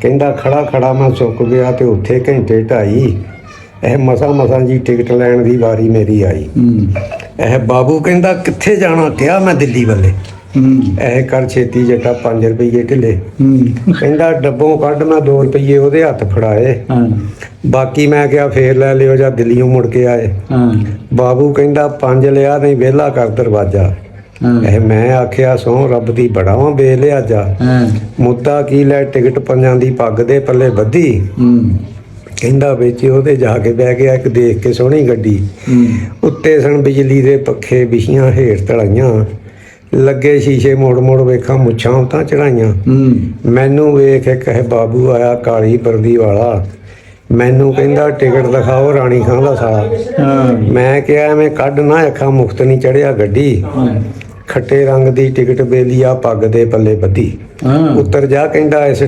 ਕਹਿੰਦਾ ਖੜਾ ਖੜਾ ਮੈਂ ਸੁੱਕ ਗਿਆ ਤੇ ਉੱਥੇ ਘੰਟੇ ਢਾਈ ਇਹ ਮਸਾਂ ਜੀ ਟਿਕਟ ਲੈਣ ਦੀ ਵਾਰੀ ਮੇਰੀ ਆਈ। ਇਹ ਬਾਬੂ ਕਹਿੰਦਾ ਕਿੱਥੇ ਜਾਣਾ? ਕਿਹਾ ਮੈਂ ਦਿੱਲੀ ਵੱਲੇ। ਇਹ ਕਰ ਛੇਤੀ ਜੱਟਾ 5 ਰੁਪਈਏ ਢਿੱਲੇ। ਕਹਿੰਦਾ ਡੱਬੋਂ ਕੱਢ, ਮੈਂ 2 ਰੁਪਈਏ ਉਹਦੇ ਹੱਥ ਫੜਾਏ, ਬਾਕੀ ਮੈਂ ਕਿਹਾ ਫੇਰ ਲੈ ਲਿਓ ਜਾਂ ਦਿੱਲੀੋਂ ਮੁੜ ਕੇ ਆਏ। ਬਾਬੂ ਕਹਿੰਦਾ 5 ਲਿਆ ਨਹੀਂ ਵਿਹਲਾ ਕਰ ਦਰਵਾਜ਼ਾ। ਇਹ ਮੈਂ ਆਖਿਆ ਸਹੁੰ ਰੱਬ ਦੀ ਬੜਾ ਵਾਂ ਬੇਲਿਹਾਜ਼ਾ, ਮੁੱਦਾ ਕੀ ਲੈ ਟਿਕਟ 5 ਦੀ ਪੱਗ ਦੇ ਪੱਲੇ ਬੱਧੀ। ਕਹਿੰਦਾ ਵਿੱਚ ਉਹਦੇ ਜਾ ਕੇ ਬਹਿ ਗਿਆ ਇੱਕ ਦੇਖ ਕੇ ਸੋਹਣੀ ਗੱਡੀ, ਉੱਤੇ ਸਣ ਬਿਜਲੀ ਦੇ ਪੱਖੇ, ਵਿਛੀਆਂ ਹੇਠ ਧੜਾਈਆਂ, ਲੱਗੇ ਸ਼ੀਸ਼ੇ ਮੋੜ ਵੇਖਾਂ ਮੁੱਛਾਂ ਤਾਂ ਚੜਾਈਆਂ। ਮੈਨੂੰ ਵੇਖ ਇੱਕ ਇਹ ਬਾਬੂ ਆਇਆ ਕਾਲੀ ਵਰਦੀ ਵਾਲਾ, ਮੈਨੂੰ ਕਹਿੰਦਾ ਟਿਕਟ ਦਿਖਾਓ ਰਾਣੀ ਖਾਂ ਦਾ ਸਾਲਾ। ਮੈਂ ਕਿਹਾ ਐਵੇਂ ਕੱਢ ਨਾ ਅੱਖਾਂ, ਮੁਫਤ ਨਹੀਂ ਚੜਿਆ ਗੱਡੀ, ਖੱਟੇ ਰੰਗ ਦੀ ਟਿਕਟ ਬੇਲੀਆ ਪੱਗ ਦੇ ਪੱਲੇ ਬੱਧੀ। ਉੱਤਰ ਜਾ ਕਹਿੰਦਾ ਇਸ